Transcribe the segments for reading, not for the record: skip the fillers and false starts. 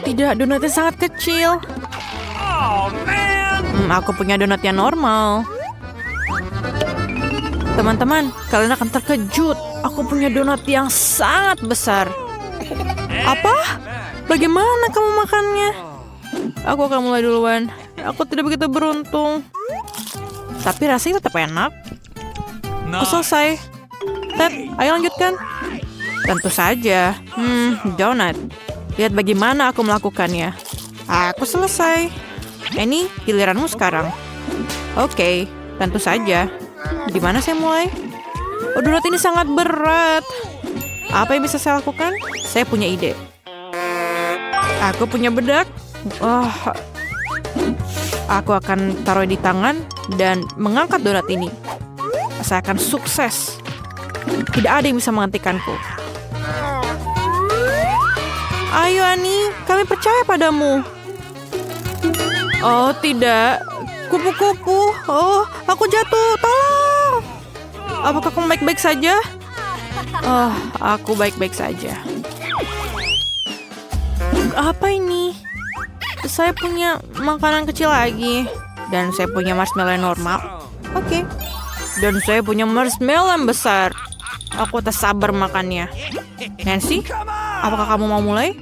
tidak, donatnya sangat kecil. Aku punya donat yang normal. Teman-teman, kalian akan terkejut. Aku punya donat yang sangat besar. Apa? Bagaimana kamu makannya? Aku akan mulai duluan. Aku tidak begitu beruntung. Tapi rasanya tetap enak. Aku selesai. Ted, ayo lanjutkan. Tentu saja. Donat. Lihat bagaimana aku melakukannya. Aku selesai. Ini giliranmu sekarang. Oke, tentu saja. Di mana saya mulai? Oh, donat ini sangat berat. Apa yang bisa saya lakukan? Saya punya ide. Aku punya bedak. Aku akan taruh di tangan dan mengangkat donat ini. Saya akan sukses. Tidak ada yang bisa menghentikanku. Ayo Ani, kami percaya padamu. Oh tidak, kupu-kupu. Oh, aku jatuh, tolong. Apakah kamu baik-baik saja? Oh, aku baik-baik saja. Apa ini? Saya punya makanan kecil lagi. Dan saya punya marshmallow yang normal. Oke. Dan saya punya marshmallow yang besar. Aku tak sabar makannya. Nancy, apakah kamu mau mulai?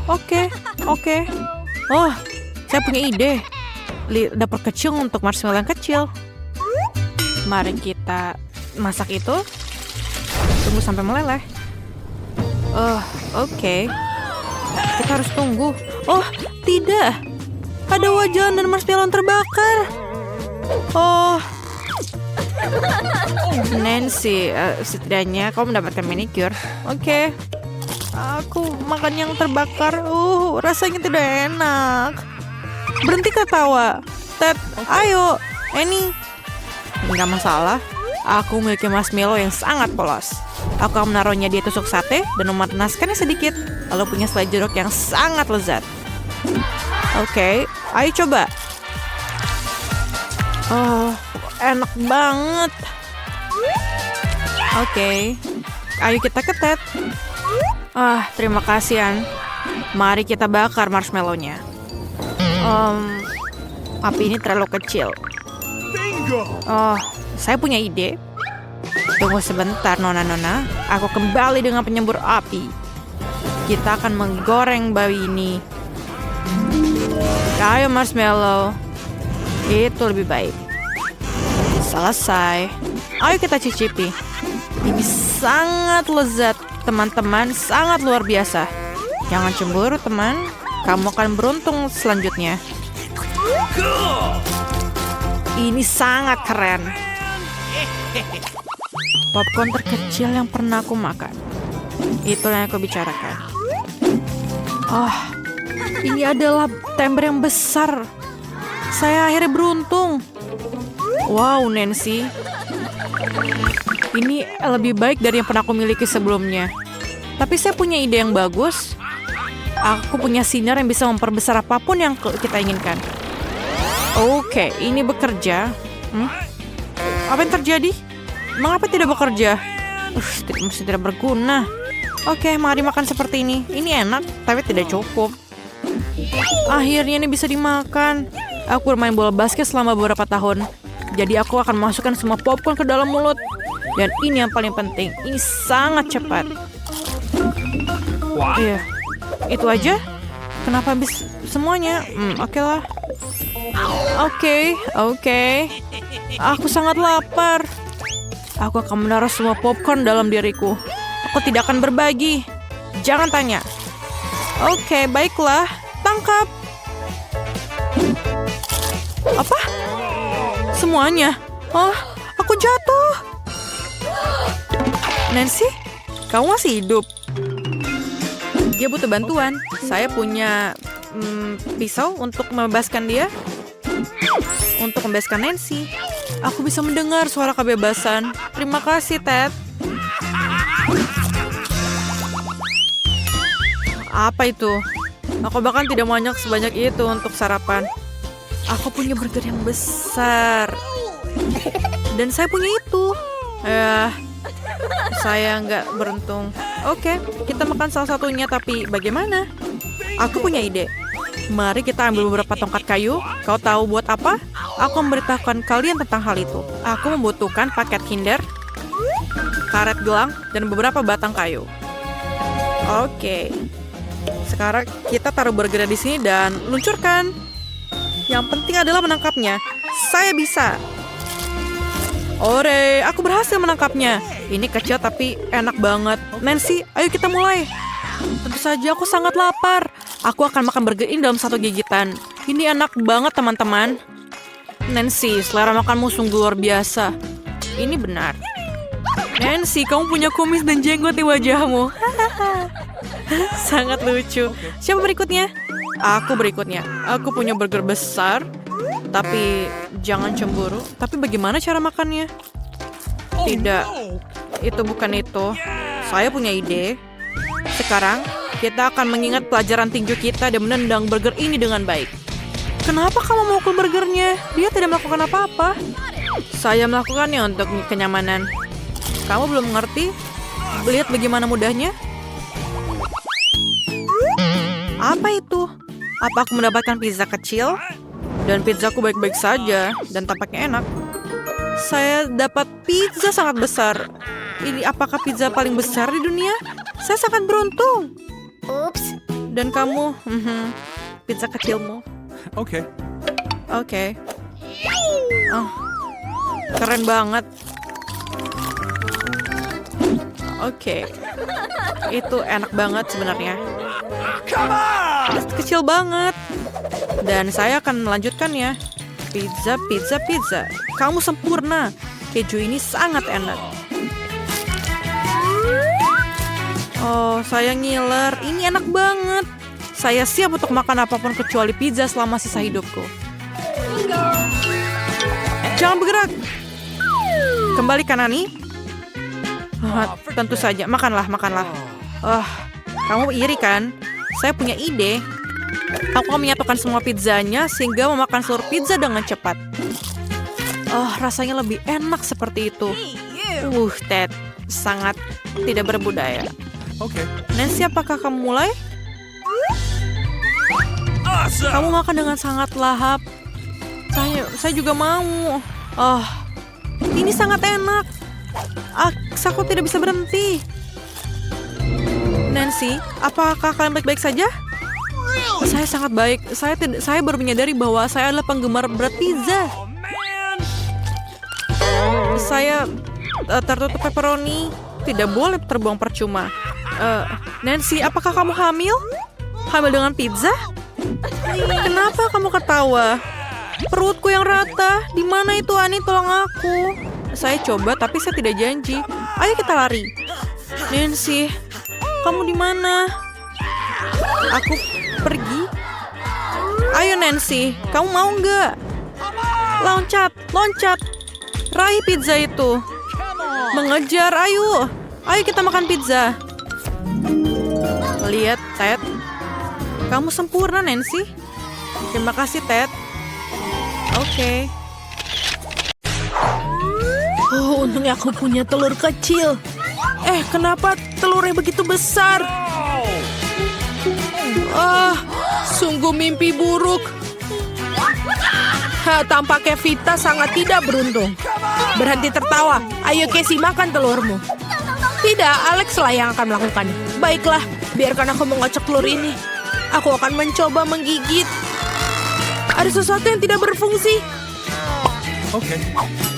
Oke. Oh, saya punya ide. Dapur kecil untuk marshmallow yang kecil. Mari kita masak itu. Tunggu sampai meleleh. Oke. Kita harus tunggu. Oh, tidak. Ada wajan dan marshmallow yang terbakar. Oh. Nancy, setidaknya kau mendapatkan manicure. Oke. Aku makan yang terbakar. Rasanya tidak enak. Berhenti ketawa. Ted, ayo. Annie. Enggak masalah. Aku memiliki marshmallow yang sangat polos. Aku akan menaruhnya di tusuk sate dan memanaskannya sedikit. Lalu punya selai jeruk yang sangat lezat. Oke, ayo coba. Oh, enak banget. Oke, ayo kita ketet. Terima kasih, An. Mari kita bakar marshmallow-nya. Api ini terlalu kecil. Saya punya ide. Tunggu sebentar, Nona. Aku kembali dengan penyembur api. Kita akan menggoreng bayi ini. Ayo marshmallow. Itu lebih baik. Selesai. Ayo kita cicipi. Ini sangat lezat, teman-teman. Sangat luar biasa. Jangan cemburu, teman. Kamu akan beruntung selanjutnya. Ini sangat keren. Popcorn terkecil yang pernah aku makan. Itulah yang aku bicarakan. Ini adalah temper yang besar. Saya akhirnya beruntung. Wow, Nancy. Ini lebih baik dari yang pernah aku miliki sebelumnya. Tapi saya punya ide yang bagus. Aku punya sinar yang bisa memperbesar apapun yang kita inginkan. Oke, ini bekerja. Apa yang terjadi? Mengapa tidak bekerja? Masih tidak berguna. Oke, mari makan seperti ini. Ini enak, tapi tidak cukup. Akhirnya ini bisa dimakan. Aku bermain bola basket selama beberapa tahun. Jadi aku akan masukkan semua popcorn ke dalam mulut. Dan ini yang paling penting. Ini sangat cepat. Iya, itu aja. Kenapa habis semuanya? Oke lah. Oke. Aku sangat lapar. Aku akan menaruh semua popcorn dalam diriku. Aku tidak akan berbagi. Jangan tanya. Oke, baiklah. Tangkap. Apa? Semuanya? Aku jatuh. Nancy, kamu masih hidup? Dia butuh bantuan. Saya punya pisau untuk membebaskan dia. Untuk membebaskan Nancy. Aku bisa mendengar suara kebebasan. Terima kasih, Ted. Apa itu? Aku bahkan tidak banyak sebanyak itu untuk sarapan. Aku punya burger yang besar. Dan saya punya itu. Saya nggak beruntung. Oke, kita makan salah satunya, tapi bagaimana? Aku punya ide. Mari kita ambil beberapa tongkat kayu. Kau tahu buat apa? Aku memberitahukan kalian tentang hal itu. Aku membutuhkan paket Kinder, karet gelang, dan beberapa batang kayu. Oke. Sekarang kita taruh burger di sini dan luncurkan. Yang penting adalah menangkapnya. Saya bisa. Ore, aku berhasil menangkapnya. Ini kecil tapi enak banget. Nancy, ayo kita mulai. Tentu saja aku sangat lapar. Aku akan makan burger ini dalam satu gigitan. Ini enak banget teman-teman. Nancy, selera makanmu sungguh luar biasa. Ini benar. Nancy, kamu punya kumis dan jenggot di wajahmu. Sangat lucu. Siapa berikutnya? Aku berikutnya. Aku punya burger besar. Tapi jangan cemburu. Tapi bagaimana cara makannya? Tidak. Itu bukan itu. Saya punya ide. Sekarang, kita akan mengingat pelajaran tinju kita dan menendang burger ini dengan baik. Kenapa kamu memukul burgernya? Dia tidak melakukan apa-apa. Saya melakukannya untuk kenyamanan. Kamu belum mengerti? Lihat bagaimana mudahnya. Apa itu? Apa aku mendapatkan pizza kecil? Dan pizzaku baik-baik saja dan tampaknya enak. Saya dapat pizza sangat besar. Ini apakah pizza paling besar di dunia? Saya sangat beruntung. Oops. Dan kamu, pizza kecilmu. Okay. Oke. Oh, keren banget. Oke. Itu enak banget sebenarnya. Kecil banget. Dan saya akan melanjutkannya. Pizza, pizza, pizza. Kamu sempurna. Keju ini sangat enak. Oh, saya ngiler. Ini enak banget. Saya siap untuk makan apapun kecuali pizza selama sisa hidupku. Jangan bergerak. Kembali Kanani. Tentu saja. Makanlah, makanlah. Kamu iri kan? Saya punya ide. Aku akan menyatukan semua pizzanya sehingga memakan seluruh pizza dengan cepat. Rasanya lebih enak seperti itu. Ted, sangat tidak berbudaya. Okay. Nancy, apakah kamu mulai? Kamu makan dengan sangat lahap. Saya juga mau. Ini sangat enak. Aku tidak bisa berhenti. Nancy, apakah kalian baik-baik saja? Saya sangat baik. Saya baru menyadari bahwa saya adalah penggemar berat pizza. Saya tertutup pepperoni. Tidak boleh terbuang percuma. Nancy, apakah kamu hamil? Hamil dengan pizza? Kenapa kamu ketawa? Perutku yang rata. Di mana itu, Ani? Tolong aku. Saya coba, tapi saya tidak janji. Ayo kita lari. Nancy, kamu di mana? Aku pergi. Ayo Nancy, kamu mau nggak? Loncat, loncat. Raih pizza itu. Mengejar, ayo. Ayo kita makan pizza. Lihat, Ted. Kamu sempurna, Nancy. Terima kasih, Ted. Oke. Untungnya aku punya telur kecil. Kenapa telurnya begitu besar? Sungguh mimpi buruk. Tampaknya Vita sangat tidak beruntung. Berhenti tertawa. Ayo Casey, makan telurmu. Tidak, Alex lah yang akan melakukannya. Baiklah, biarkan aku mengocok telur ini. Aku akan mencoba menggigit. Ada sesuatu yang tidak berfungsi. Okay.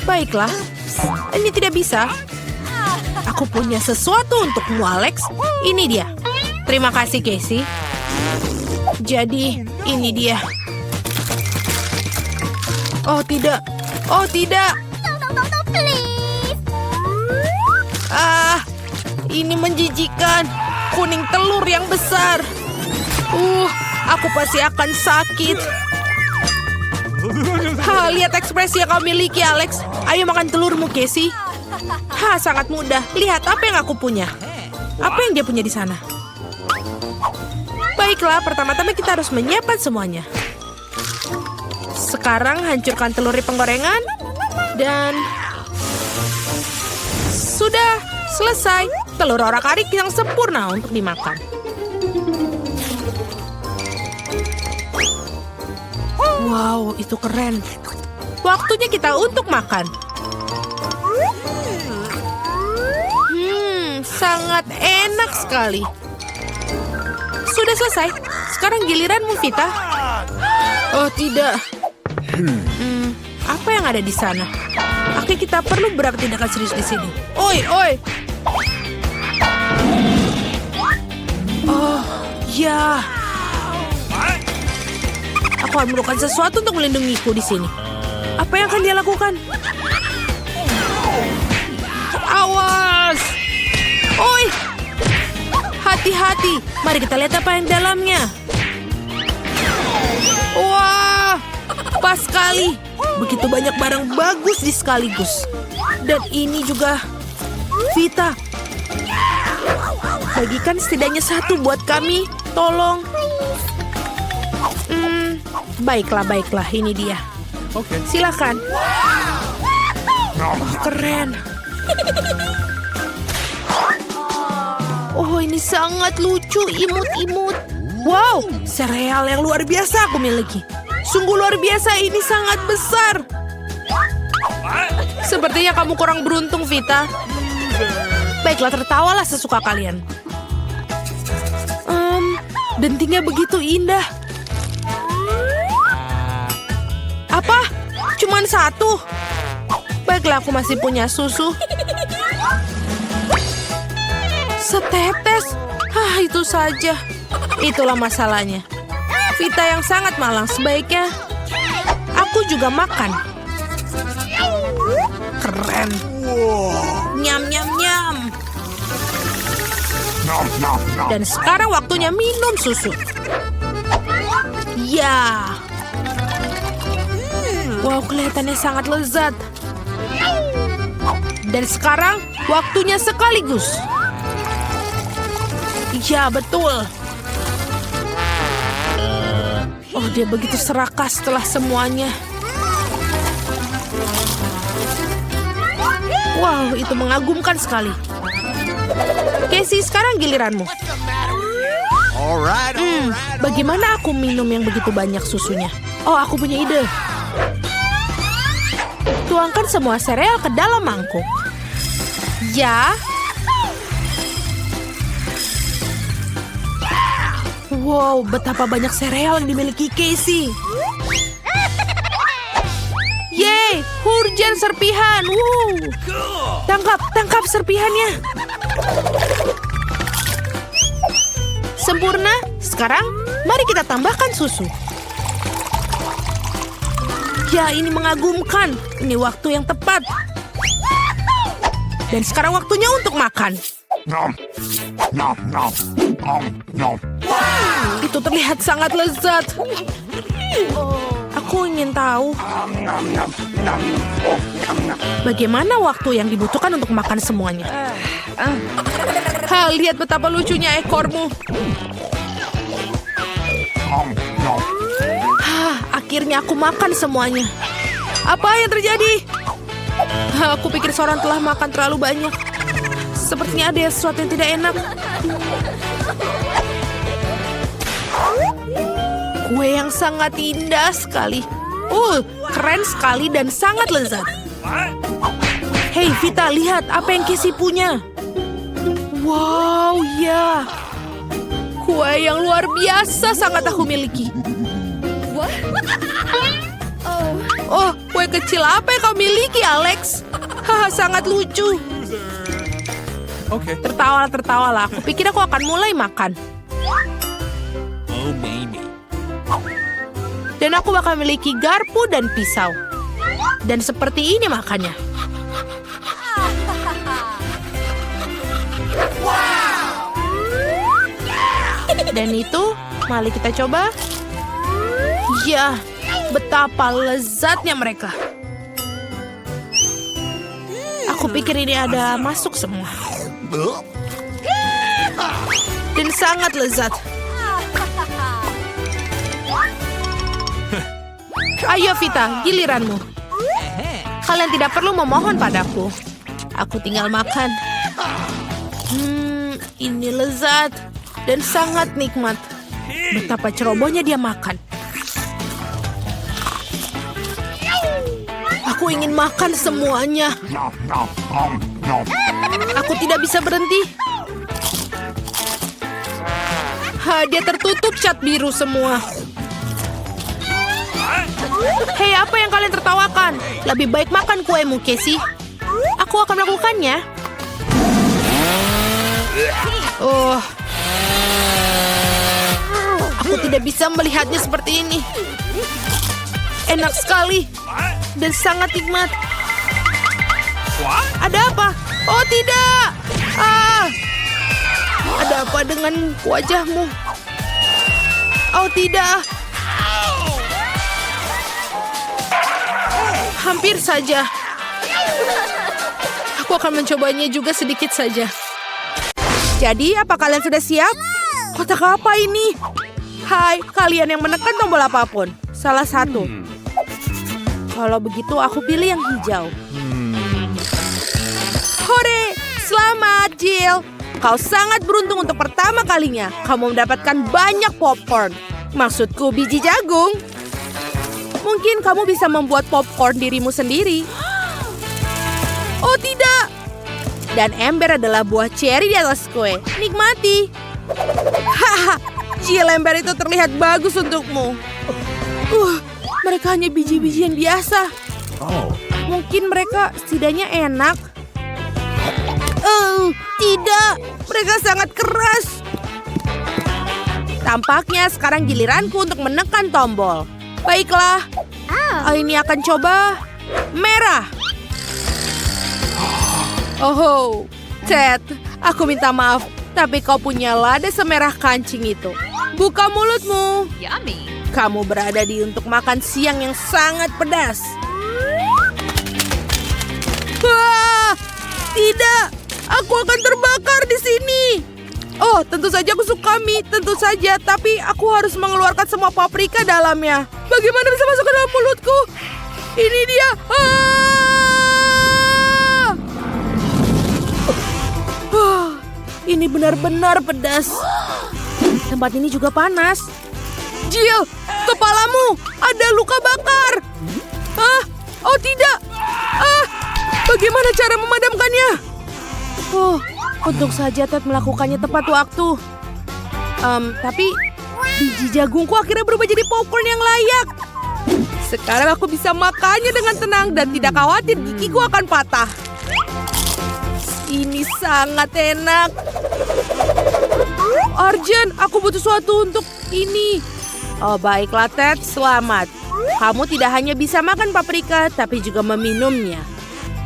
Baiklah, ini tidak bisa. Aku punya sesuatu untukmu, Alex. Ini dia. Terima kasih, Casey. Jadi, ini dia. Oh, tidak. Oh, tidak. No, please. Ini menjijikan. Kuning telur yang besar. Aku pasti akan sakit. Lihat ekspresi yang kau miliki, Alex. Ayo makan telurmu, Casey. Sangat mudah. Lihat apa yang aku punya. Apa yang dia punya di sana? Baiklah, pertama-tama kita harus menyiapkan semuanya. Sekarang hancurkan telur di penggorengan. Dan sudah selesai. Telur orak-arik yang sempurna untuk dimakan. Wow, itu keren. Waktunya kita untuk makan. Sangat enak sekali. Sudah selesai. Sekarang giliranmu, Vita. Oh, tidak. Apa yang ada di sana? Oke, kita perlu beberapa tindakan serius di sini. Oi, oi. Oh, ya. Aku harus melakukan sesuatu untuk melindungiku di sini. Apa yang akan dia lakukan? Awas! Oi! Hati-hati. Mari kita lihat apa yang dalamnya. Wah! Pas sekali. Begitu banyak barang bagus di sekaligus. Dan ini juga Vita. Bagikan setidaknya satu buat kami. Tolong. Baiklah, baiklah. Ini dia. Okay. Silakan. Oh, keren. Oh, ini sangat lucu. Imut-imut. Wow, sereal yang luar biasa aku miliki. Sungguh luar biasa, ini sangat besar. Sepertinya kamu kurang beruntung, Vita. Baiklah, tertawalah sesuka kalian. Dentingnya begitu indah. Apa? Cuman satu? Baiklah, aku masih punya susu. Setetes? Itu saja. Itulah masalahnya. Vita yang sangat malang, sebaiknya aku juga makan. Keren. Nyam, nyam, nyam. Dan sekarang waktunya minum susu. Ya. Wow, kelihatannya sangat lezat. Dan sekarang waktunya sekaligus. Ya, betul. Oh, dia begitu serakah setelah semuanya. Wow, itu mengagumkan sekali. Casey, sekarang giliranmu. Bagaimana aku minum yang begitu banyak susunya? Oh, aku punya ide. Tuangkan semua sereal ke dalam mangkuk. Ya. Wow, betapa banyak sereal yang dimiliki Casey. Yeay, hujan serpihan. Tangkap serpihannya. Sempurna. Sekarang, mari kita tambahkan susu. Ya, ini mengagumkan. Ini waktu yang tepat. Dan sekarang waktunya untuk makan. Itu terlihat sangat lezat. Aku ingin tahu bagaimana waktu yang dibutuhkan untuk makan semuanya. Lihat betapa lucunya ekormu. Akhirnya aku makan semuanya. Apa yang terjadi? Aku pikir seorang telah makan terlalu banyak. Sepertinya ada sesuatu yang tidak enak. Kue yang sangat indah sekali. Keren sekali dan sangat lezat. Hei, Vita, lihat apa yang Casey punya. Wow, ya. Kue yang luar biasa sangat aku miliki. Oh, kue kecil apa yang kau miliki, Alex? Sangat lucu. Okay. Tertawalah. Aku pikir aku akan mulai makan. Oh, maybe. Dan aku bakal memiliki garpu dan pisau. Dan seperti ini makannya. Dan itu, mari kita coba. Ya, betapa lezatnya mereka. Aku pikir ini ada masuk semua. Dan sangat lezat. Ayo Vita, giliranmu. Kalian tidak perlu memohon padaku. Aku tinggal makan. Ini lezat dan sangat nikmat. Betapa cerobohnya dia makan. Aku ingin makan semuanya. Aku tidak bisa berhenti. Dia tertutup cat biru semua. Hei, apa yang kalian tertawakan? Lebih baik makan kuemu, Casey. Aku akan melakukannya. Aku tidak bisa melihatnya seperti ini. Enak sekali dan sangat nikmat. Ada apa? Oh tidak! Ada apa dengan wajahmu? Oh tidak! Hampir saja. Aku akan mencobanya juga sedikit saja. Jadi, apa kalian sudah siap? Kotak apa ini? Hai, kalian yang menekan tombol apapun. Salah satu. Kalau begitu, aku pilih yang hijau. Hore! Selamat, Jill! Kau sangat beruntung untuk pertama kalinya. Kamu mendapatkan banyak popcorn. Maksudku, biji jagung. Mungkin kamu bisa membuat popcorn dirimu sendiri. Oh tidak! Dan ember adalah buah cherry di atas kue. Nikmati. Haha, Jill, ember itu terlihat bagus untukmu. Mereka hanya biji-bijian biasa. Mungkin mereka setidaknya enak. Tidak. Mereka sangat keras. Tampaknya sekarang giliranku untuk menekan tombol. Baiklah. Ini akan coba merah. Oh, Ted, aku minta maaf, tapi kau punya lada semerah kancing itu. Buka mulutmu. Yummy. Kamu berada di untuk makan siang yang sangat pedas. Wah, tidak, aku akan terbakar di sini. Oh, tentu saja aku suka mie, tentu saja, tapi aku harus mengeluarkan semua paprika dalamnya. Bagaimana bisa masuk ke dalam mulutku? Ini dia. Ini benar-benar pedas. Tempat ini juga panas. Jill, kepalamu ada luka bakar. Oh tidak. Bagaimana cara memadamkannya? Untung saja Ted melakukannya tepat waktu. Tapi biji jagungku akhirnya berubah jadi popcorn yang layak. Sekarang aku bisa makannya dengan tenang dan tidak khawatir gigiku akan patah. Ini sangat enak. Arjen, aku butuh sesuatu untuk ini. Oh, baiklah Ted, selamat. Kamu tidak hanya bisa makan paprika, tapi juga meminumnya.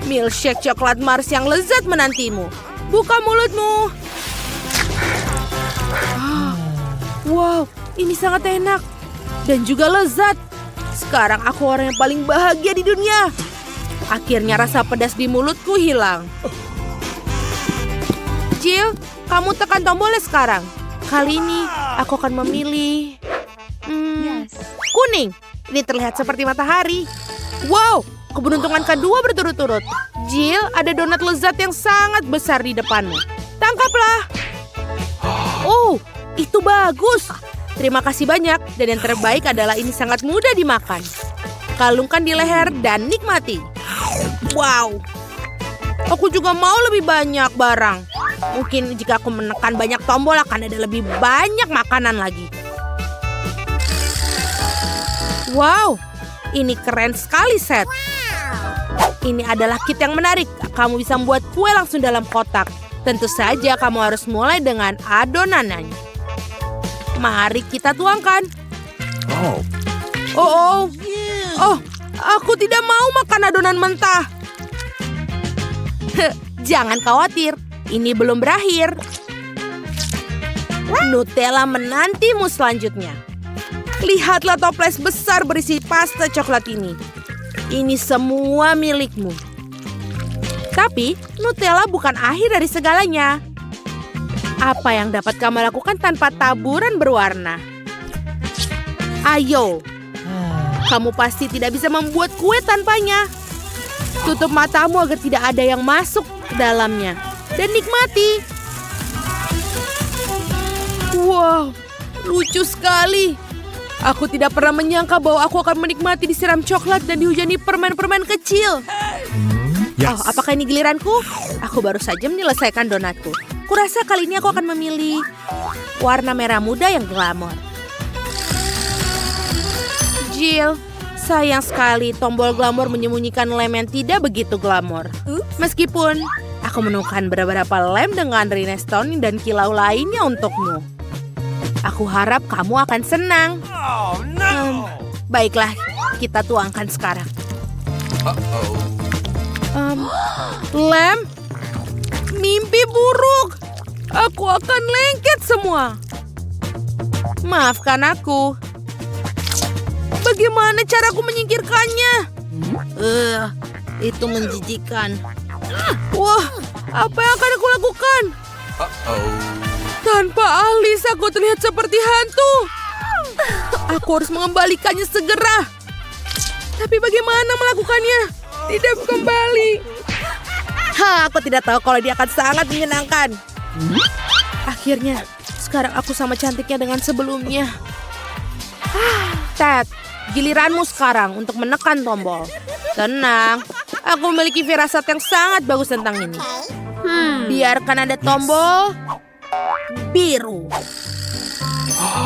Milkshake coklat Mars yang lezat menantimu. Buka mulutmu. Wow, ini sangat enak. Dan juga lezat. Sekarang aku orang yang paling bahagia di dunia. Akhirnya rasa pedas di mulutku hilang. Jill, kamu tekan tombolnya sekarang. Kali ini aku akan memilih kuning. Ini terlihat seperti matahari. Wow, keberuntungan kedua berturut-turut. Jill, ada donat lezat yang sangat besar di depanmu. Tangkaplah. Oh, itu bagus. Terima kasih banyak. Dan yang terbaik adalah ini sangat mudah dimakan. Kalungkan di leher dan nikmati. Wow. Aku juga mau lebih banyak barang. Mungkin jika aku menekan banyak tombol akan ada lebih banyak makanan lagi. Wow, ini keren sekali, Seth. Ini adalah kit yang menarik. Kamu bisa membuat kue langsung dalam kotak. Tentu saja kamu harus mulai dengan adonannya. Mari kita tuangkan. Oh, aku tidak mau makan adonan mentah. Jangan khawatir. Ini belum berakhir. Nutella menantimu selanjutnya. Lihatlah toples besar berisi pasta coklat ini. Ini semua milikmu. Tapi Nutella bukan akhir dari segalanya. Apa yang dapat kamu lakukan tanpa taburan berwarna? Ayo. Kamu pasti tidak bisa membuat kue tanpanya. Tutup matamu agar tidak ada yang masuk ke dalamnya. Dan nikmati. Wow, lucu sekali. Aku tidak pernah menyangka bahwa aku akan menikmati disiram coklat dan dihujani permen-permen kecil. Yes. Oh, apakah ini giliranku? Aku baru saja menyelesaikan donatku. Kurasa kali ini aku akan memilih warna merah muda yang glamor. Jill, sayang sekali tombol glamor menyembunyikan lem yang tidak begitu glamor. Meskipun aku menemukan beberapa lem dengan rhinestone dan kilau lainnya untukmu. Aku harap kamu akan senang. Oh no. Baiklah, kita tuangkan sekarang. Lem? Mimpi buruk. Aku akan lengket semua. Maafkan aku. Bagaimana caraku menyingkirkannya? Itu menjijikan. Wah, apa yang akan aku lakukan? Tanpa alis aku terlihat seperti hantu. Aku harus mengembalikannya segera. Tapi bagaimana melakukannya? Tidak kembali. Aku tidak tahu kalau dia akan sangat menyenangkan. Akhirnya, sekarang aku sama cantiknya dengan sebelumnya. Ted, giliranmu sekarang untuk menekan tombol. Tenang, aku memiliki firasat yang sangat bagus tentang ini. Biarkan ada tombol biru.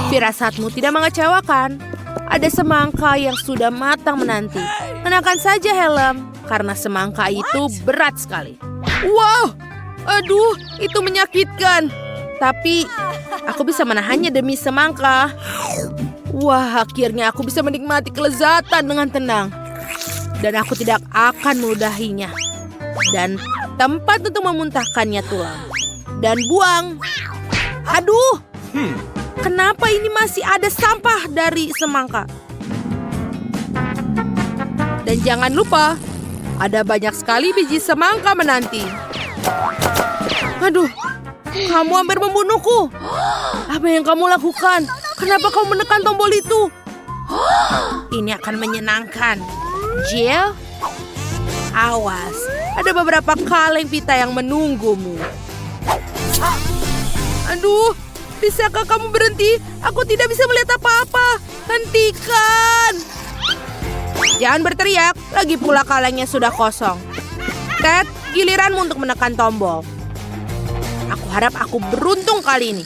Firasatmu tidak mengecewakan. Ada semangka yang sudah matang menanti. Kenakan saja helm, karena semangka itu berat sekali. Wow, aduh, itu menyakitkan. Tapi, aku bisa menahannya demi semangka. Wah, akhirnya aku bisa menikmati kelezatan dengan tenang. Dan aku tidak akan meludahinya. Dan tempat untuk memuntahkannya tulang. Dan buang. Aduh, kenapa ini masih ada sampah dari semangka? Dan jangan lupa, ada banyak sekali biji semangka menanti. Aduh, kamu hampir membunuhku. Apa yang kamu lakukan? Kenapa kamu menekan tombol itu? Ini akan menyenangkan. Jill, awas. Ada beberapa kaleng pita yang menunggumu. Aduh, bisakah kamu berhenti? Aku tidak bisa melihat apa-apa. Hentikan. Jangan berteriak, lagi pula kalengnya sudah kosong. Ted, giliranmu untuk menekan tombol. Aku harap aku beruntung kali ini.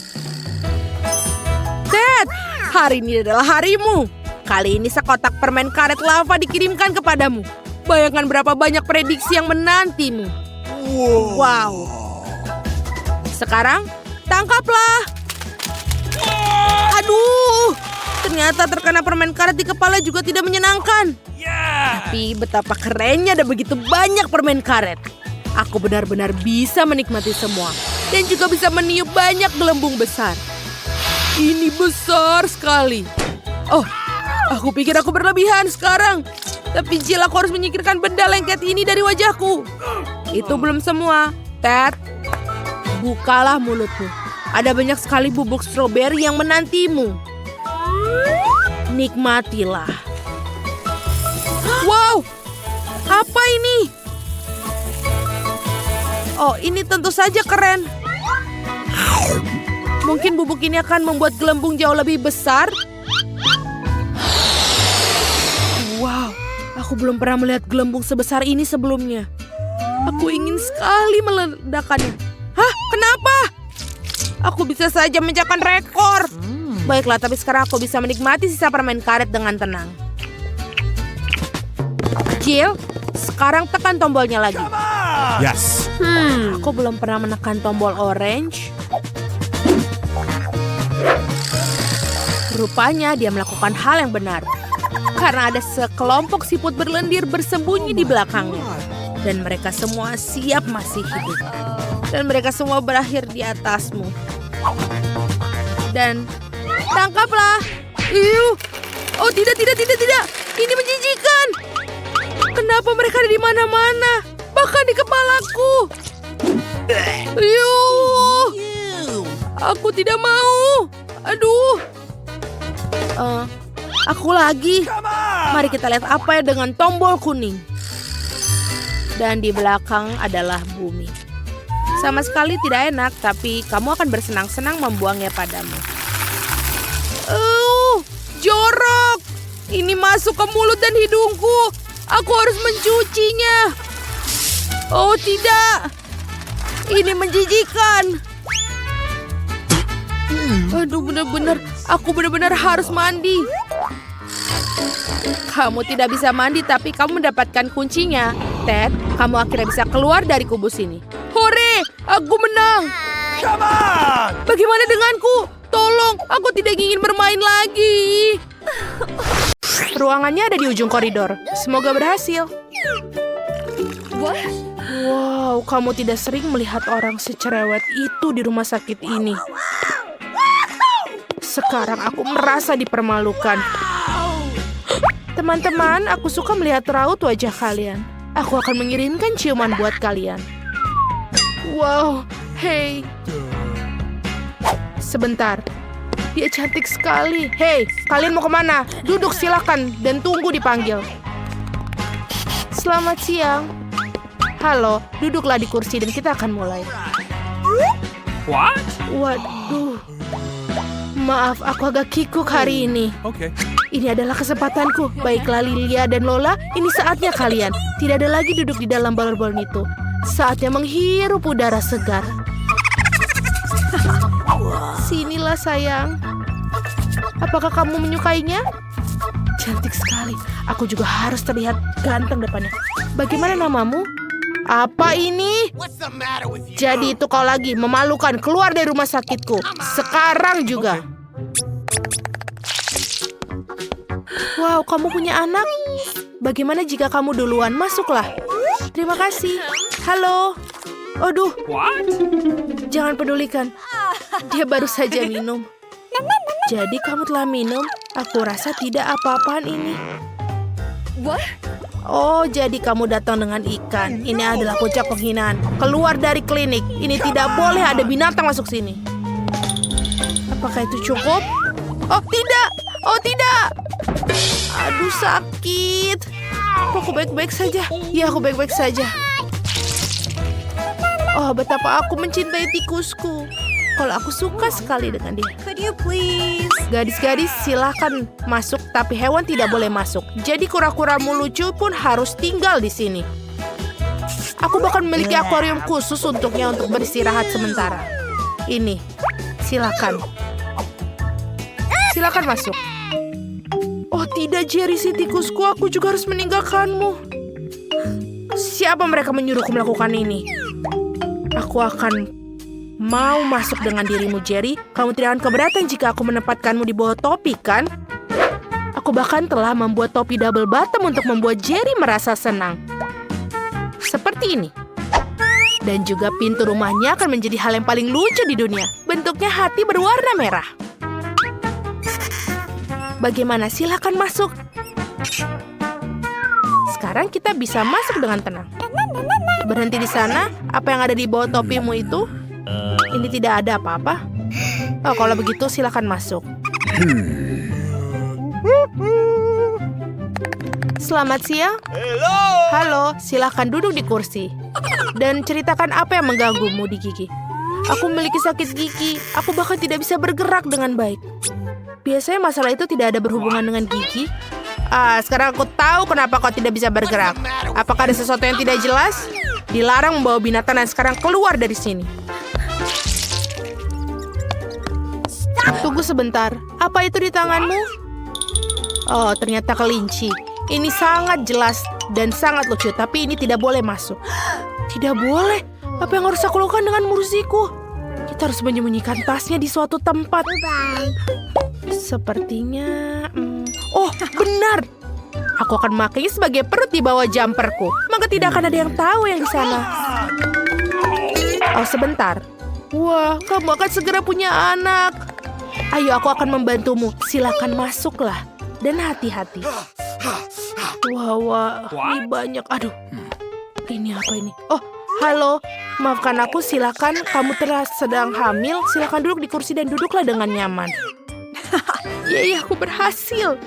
Ted, hari ini adalah harimu. Kali ini sekotak permen karet lava dikirimkan kepadamu. Bayangkan berapa banyak prediksi yang menantimu. Wow. Sekarang, tangkaplah. Aduh, ternyata terkena permen karet di kepala juga tidak menyenangkan. Tapi betapa kerennya ada begitu banyak permen karet. Aku benar-benar bisa menikmati semua. Dan juga bisa meniup banyak gelembung besar. Ini besar sekali. Oh, aku pikir aku berlebihan sekarang. Tapi Jill, aku harus menyingkirkan benda lengket ini dari wajahku. Itu belum semua. Ted, bukalah mulutmu. Ada banyak sekali bubuk stroberi yang menantimu. Nikmatilah. Wow, apa ini? Oh, ini tentu saja keren. Mungkin bubuk ini akan membuat gelembung jauh lebih besar. Wow, aku belum pernah melihat gelembung sebesar ini sebelumnya. Aku ingin sekali meledakannya. Hah, kenapa? Aku bisa saja memecahkan rekor. Baiklah, tapi sekarang aku bisa menikmati sisa permen karet dengan tenang. Jill, sekarang tekan tombolnya lagi. Yes. Aku belum pernah menekan tombol orange. Rupanya dia melakukan hal yang benar. Karena ada sekelompok siput berlendir bersembunyi di belakangnya. Dan mereka semua siap masih hidup. Dan mereka semua berakhir di atasmu. Dan tangkaplah. Oh, tidak. Ini menjijikan. Kenapa mereka ada di mana-mana? Bahkan di kepalaku. Aku tidak mau. Aduh. Aku lagi. Mari kita lihat apa ya dengan tombol kuning. Dan di belakang adalah bumi. Sama sekali tidak enak, tapi kamu akan bersenang-senang membuangnya padamu. Jorok. Ini masuk ke mulut dan hidungku. Aku harus mencucinya. Oh tidak. Ini menjijikan. Aduh, benar-benar. Aku benar-benar harus mandi. Kamu tidak bisa mandi, tapi kamu mendapatkan kuncinya. Ted, kamu akhirnya bisa keluar dari kubus ini. Hore, aku menang. Come on! Bagaimana denganku? Tolong, aku tidak ingin bermain lagi. Ruangannya ada di ujung koridor. Semoga berhasil. Wow, kamu tidak sering melihat orang secerewet itu di rumah sakit ini. Sekarang aku merasa dipermalukan. Teman-teman, aku suka melihat raut wajah kalian. Aku akan mengirimkan ciuman buat kalian. Wow, hey. Sebentar. Dia cantik sekali. Hey, kalian mau kemana? Duduk silakan dan tunggu dipanggil. Selamat siang. Halo, duduklah di kursi dan kita akan mulai. What? Waduh. Maaf, aku agak kikuk hari ini. Okay. Ini adalah kesempatanku. Baiklah Lilia dan Lola, ini saatnya kalian. Tidak ada lagi duduk di dalam balon-balon itu. Saatnya menghirup udara segar. Sinilah sayang. Apakah kamu menyukainya? Cantik sekali. Aku juga harus terlihat ganteng depannya. Bagaimana namamu? Apa ini? What's the matter with you? Jadi itu kau lagi memalukan, keluar dari rumah sakitku. Sekarang juga. Wow, kamu punya anak? Bagaimana jika kamu duluan? Masuklah. Terima kasih. Halo. Aduh, What? jangan pedulikan. Dia baru saja minum. Jadi kamu telah minum? Aku rasa tidak apa-apaan ini. Oh, jadi kamu datang dengan ikan. Ini adalah puncak penghinaan. Keluar dari klinik. Ini tidak boleh ada binatang masuk sini. Apakah itu cukup? Oh, tidak. Oh, tidak. Aduh, sakit. Aku baik-baik saja. Ya, aku baik-baik saja. Oh, betapa aku mencintai tikusku. Kalau aku suka sekali dengan dia. Could you please? Gadis-gadis silahkan masuk, tapi hewan tidak boleh masuk. Jadi kura-kuramu lucu pun harus tinggal di sini. Aku bahkan memiliki akuarium khusus untuknya untuk beristirahat sementara. Ini, silakan. Silakan masuk. Oh tidak, Jerry, si tikusku, aku juga harus meninggalkanmu. Siapa mereka menyuruhku melakukan ini? Aku akan mau masuk dengan dirimu, Jerry. Kamu tidak akan keberatan jika aku menempatkanmu di bawah topi, kan? Aku bahkan telah membuat topi double bottom untuk membuat Jerry merasa senang. Seperti ini. Dan juga pintu rumahnya akan menjadi hal yang paling lucu di dunia. Bentuknya hati berwarna merah. Bagaimana? Silakan masuk. Sekarang kita bisa masuk dengan tenang. Berhenti di sana. Apa yang ada di bawah topimu itu? Ini tidak ada apa-apa. Oh, kalau begitu silakan masuk. Selamat siang. Halo, silakan duduk di kursi. Dan ceritakan apa yang mengganggumu di gigi. Aku memiliki sakit gigi. Aku bahkan tidak bisa bergerak dengan baik. Biasanya masalah itu tidak ada berhubungan dengan gigi. Sekarang aku tahu kenapa kau tidak bisa bergerak. Apakah ada sesuatu yang tidak jelas? Dilarang membawa binatang dan sekarang keluar dari sini. Tunggu sebentar. Apa itu di tanganmu? Oh, ternyata kelinci. Ini sangat jelas dan sangat lucu, tapi ini tidak boleh masuk. Tidak boleh? Apa yang harus aku lakukan dengan Mursiku? Kita harus menyembunyikan tasnya di suatu tempat. Sepertinya... Oh, benar. Aku akan memakainya sebagai perut di bawah jumperku. Maka tidak akan ada yang tahu yang di sana. Oh, sebentar. Wah, kamu akan segera punya anak. Ayo, aku akan membantumu. Silakan masuklah. Dan hati-hati. Wah, ini banyak. Aduh, ini apa ini? Oh, halo. Maafkan aku, silakan. Kamu sedang hamil. Silakan duduk di kursi dan duduklah dengan nyaman. Yeay, aku berhasil.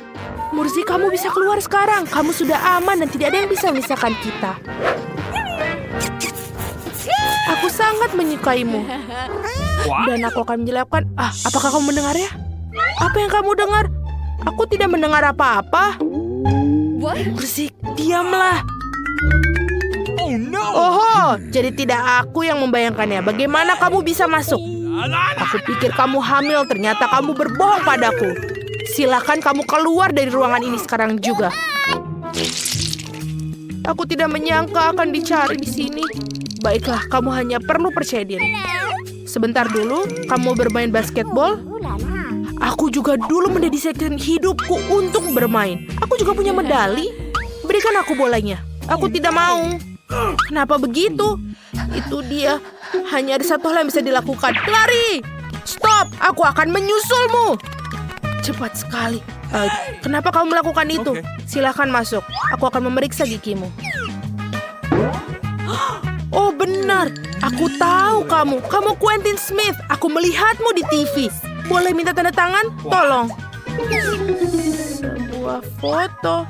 Mursi, kamu bisa keluar sekarang. Kamu sudah aman dan tidak ada yang bisa memisahkan kita. Aku sangat menyukaimu. Dan aku akan menjelaskan. Apakah kamu mendengarnya? Apa yang kamu dengar? Aku tidak mendengar apa-apa. Bersik, diamlah. Oh no! Oh, jadi tidak aku yang membayangkannya. Bagaimana kamu bisa masuk? Aku pikir kamu hamil, ternyata kamu berbohong padaku. Silakan kamu keluar dari ruangan ini sekarang juga. Aku tidak menyangka akan dicari di sini. Baiklah, kamu hanya perlu percaya diri. Sebentar dulu, kamu bermain basketball? Aku juga dulu mendedikasikan hidupku untuk bermain. Aku juga punya medali. Berikan aku bolanya. Aku tidak mau. Kenapa begitu? Itu dia. Hanya ada satu hal yang bisa dilakukan. Lari! Stop! Aku akan menyusulmu. Cepat sekali. Kenapa kamu melakukan itu? Silakan masuk. Aku akan memeriksa gigimu. Oh benar. Aku tahu kamu. Kamu Quentin Smith. Aku melihatmu di TV. Boleh minta tanda tangan? Tolong. Sebuah foto.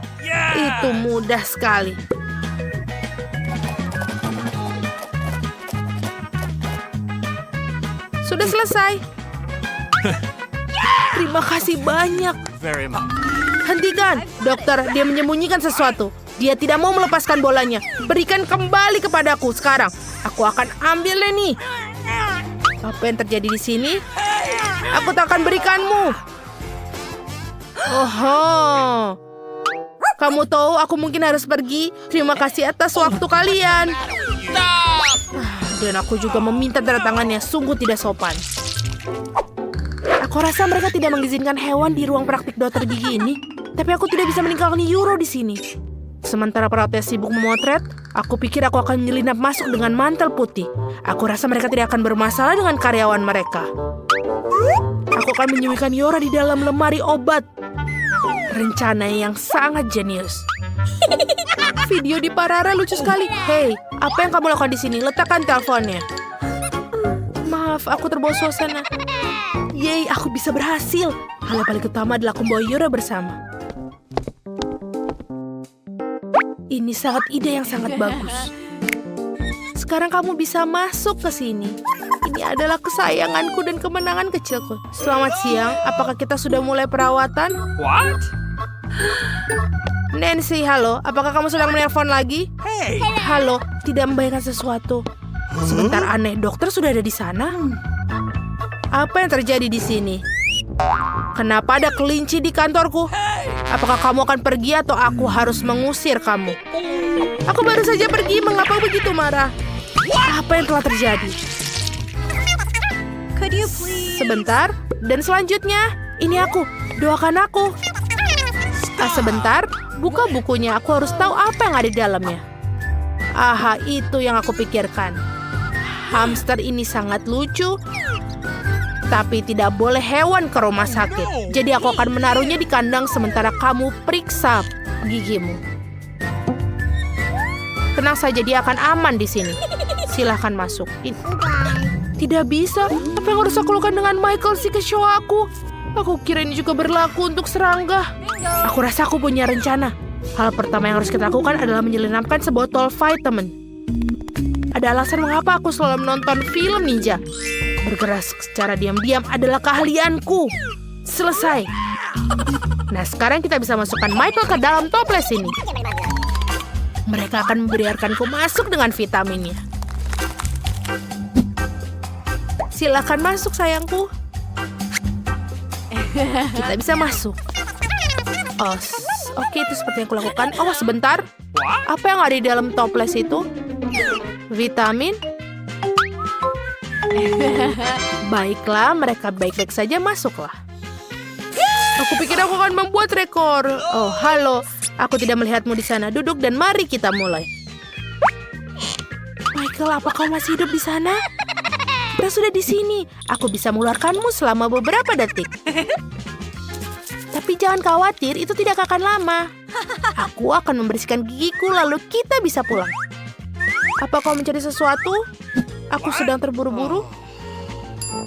Itu mudah sekali. Sudah selesai. Terima kasih banyak. Very much. Hentikan, dokter. Dia menyembunyikan sesuatu. Dia tidak mau melepaskan bolanya. Berikan kembali kepadaku sekarang. Aku akan ambilnya nih. Apa yang terjadi di sini? Aku tak akan berikanmu. Oho. Kamu tahu aku mungkin harus pergi. Terima kasih atas waktu kalian. Dan aku juga meminta tanda tangannya. Sungguh tidak sopan. Aku rasa mereka tidak mengizinkan hewan di ruang praktik dokter gigi ini. Tapi aku tidak bisa meninggalkan Euro di sini. Sementara perawatnya sibuk memotret, aku pikir aku akan menyelinap masuk dengan mantel putih. Aku rasa mereka tidak akan bermasalah dengan karyawan mereka. Aku akan menyembunyikan Yora di dalam lemari obat. Rencana yang sangat jenius. Video di Parara lucu sekali. Hei, apa yang kamu lakukan di sini? Letakkan teleponnya. Maaf, aku terbawa suasana. Yeay, aku bisa berhasil. Hal yang paling utama adalah aku membawa Yora bersama. Ini sangat ide yang sangat bagus. Sekarang kamu bisa masuk ke sini. Ini adalah kesayanganku dan kemenangan kecilku. Selamat siang. Apakah kita sudah mulai perawatan? What? Nancy, halo. Apakah kamu sedang menelpon lagi? Hey! Halo, tidak membayangkan sesuatu. Sebentar, aneh. Dokter sudah ada di sana? Apa yang terjadi di sini? Kenapa ada kelinci di kantorku? Apakah kamu akan pergi atau aku harus mengusir kamu? Aku baru saja pergi. Mengapa begitu marah? Apa yang telah terjadi? Sebentar. Dan selanjutnya, ini aku. Doakan aku. Sebentar. Buka bukunya. Aku harus tahu apa yang ada di dalamnya. Aha, itu yang aku pikirkan. Hamster ini sangat lucu. Tapi tidak boleh hewan ke rumah sakit. Jadi aku akan menaruhnya di kandang sementara kamu periksa gigimu. Tenang saja, dia akan aman di sini. Silahkan masuk. Tidak bisa. Apa yang harus aku lakukan dengan Michael si kecoa aku? Aku kira ini juga berlaku untuk serangga. Aku rasa aku punya rencana. Hal pertama yang harus kita lakukan adalah menyelinapkan sebotol vitamin. Ada alasan mengapa aku selalu menonton film ninja. Bergerak secara diam-diam adalah keahlianku. Selesai. Nah, sekarang kita bisa masukkan Michael ke dalam toples ini. Mereka akan membiarkanku masuk dengan vitaminnya. Silakan masuk, sayangku. Kita bisa masuk. Oh, oke, itu seperti yang kulakukan. Oh, sebentar. Apa yang ada di dalam toples itu? Vitamin? Baiklah, mereka baik-baik saja, masuklah. Aku pikir aku akan membuat rekor. Oh, halo. Aku tidak melihatmu di sana. Duduk dan mari kita mulai. Michael, apa kau masih hidup di sana? Kita sudah di sini. Aku bisa mengeluarkanmu selama beberapa detik. Tapi jangan khawatir, itu tidak akan lama. Aku akan membersihkan gigiku, lalu kita bisa pulang. Apa kau mencari sesuatu? Aku sedang terburu-buru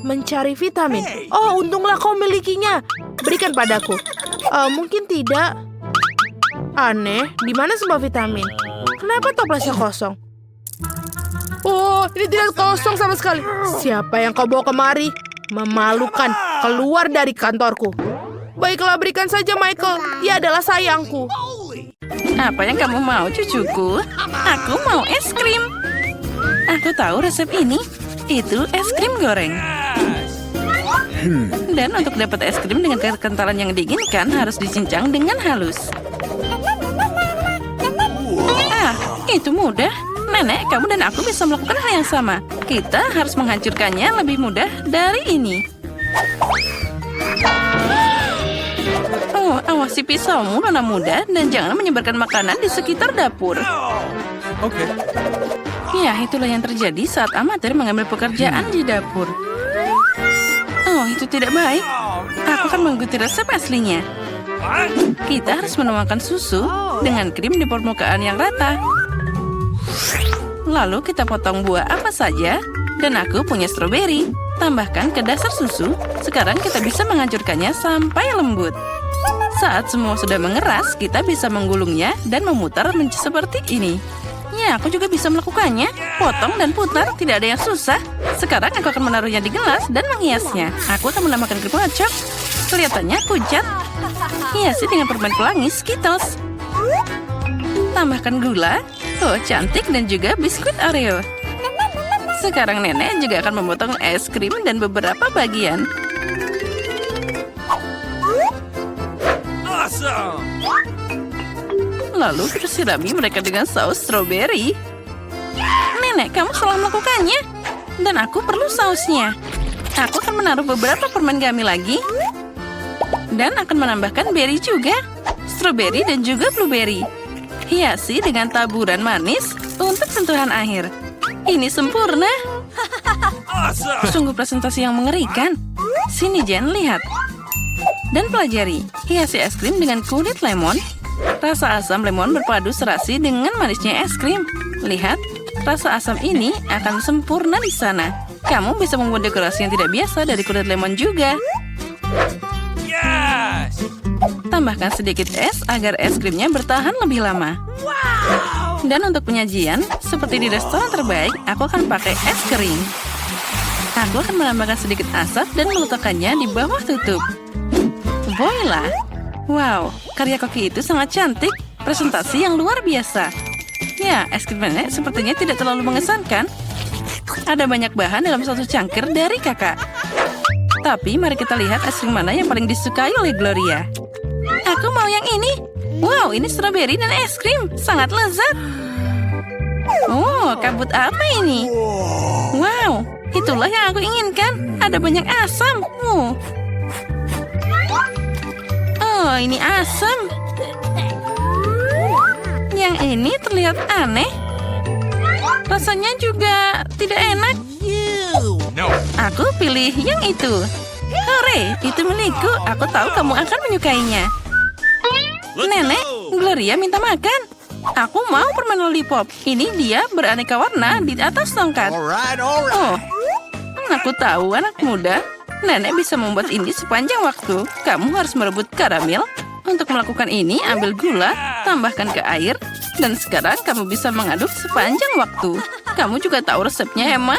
mencari vitamin. Oh, untunglah kau milikinya. Berikan padaku. Mungkin tidak. Aneh, di mana semua vitamin? Kenapa toplesnya kosong? Oh, ini tidak kosong sama sekali. Siapa yang kau bawa kemari? Memalukan. Keluar dari kantorku. Baiklah, berikan saja Michael. Dia adalah sayangku. Apa yang kamu mau, cucuku? Aku mau es krim. Aku tahu resep ini. Itu es krim goreng. Dan untuk dapat es krim dengan kekentalan yang diinginkan harus dicincang dengan halus. Ah, itu mudah. Nenek, kamu dan aku bisa melakukan hal yang sama. Kita harus menghancurkannya lebih mudah dari ini. Oh, awasi pisaumu, nona muda, dan jangan menyebarkan makanan di sekitar dapur. Okay. Ya, itulah yang terjadi saat amatir mengambil pekerjaan di dapur. Oh, itu tidak baik. Aku akan mengikuti resep aslinya. Kita harus menuangkan susu dengan krim di permukaan yang rata. Lalu kita potong buah apa saja. Dan aku punya stroberi. Tambahkan ke dasar susu. Sekarang kita bisa menghancurkannya sampai lembut. Saat semua sudah mengeras, kita bisa menggulungnya dan memutar seperti ini. Ya, aku juga bisa melakukannya. Potong dan putar, tidak ada yang susah. Sekarang aku akan menaruhnya di gelas dan menghiasnya. Aku akan menambahkan krim ngocok. Kelihatannya pucat. Hiasi dengan permen pelangi Skittles. Tambahkan gula. Oh, cantik, dan juga biskuit Oreo. Sekarang nenek juga akan memotong es krim dan beberapa bagian. Awesome. Lalu kita sirami mereka dengan saus stroberi. Nenek, kamu salah melakukannya. Dan aku perlu sausnya. Aku akan menaruh beberapa permen gummy lagi. Dan akan menambahkan berry juga. Stroberi dan juga blueberry. Hiasi dengan taburan manis untuk sentuhan akhir. Ini sempurna. Awesome. Sungguh presentasi yang mengerikan. Sini Jen, lihat. Dan pelajari. Hiasi es krim dengan kulit lemon. Rasa asam lemon berpadu serasi dengan manisnya es krim. Lihat, rasa asam ini akan sempurna di sana. Kamu bisa membuat dekorasi yang tidak biasa dari kulit lemon juga. Yes. Tambahkan sedikit es agar es krimnya bertahan lebih lama. Dan untuk penyajian, seperti di restoran terbaik, aku akan pakai es kering. Aku akan menambahkan sedikit asap dan meletakkannya di bawah tutup. Voila! Wow, karya koki itu sangat cantik. Presentasi yang luar biasa. Ya, es krim nenek sepertinya tidak terlalu mengesankan. Ada banyak bahan dalam satu cangkir dari kakak. Tapi mari kita lihat es krim mana yang paling disukai oleh Gloria. Aku mau yang ini. Wow, ini stroberi dan es krim. Sangat lezat. Oh, kabut apa ini? Wow, itulah yang aku inginkan. Ada banyak asam. Oh, ini asam. Yang ini terlihat aneh. Rasanya juga tidak enak. No. Aku pilih yang itu. Hore, itu milikku. Aku tahu kamu akan menyukainya. Nenek, Gloria minta makan. Aku mau permen lollipop. Ini dia beraneka warna di atas tongkat. Alright. Oh, aku tahu anak muda. Nenek bisa membuat ini sepanjang waktu. Kamu harus merebut karamel. Untuk melakukan ini, ambil gula, tambahkan ke air. Dan sekarang kamu bisa mengaduk sepanjang waktu. Kamu juga tahu resepnya, Emma?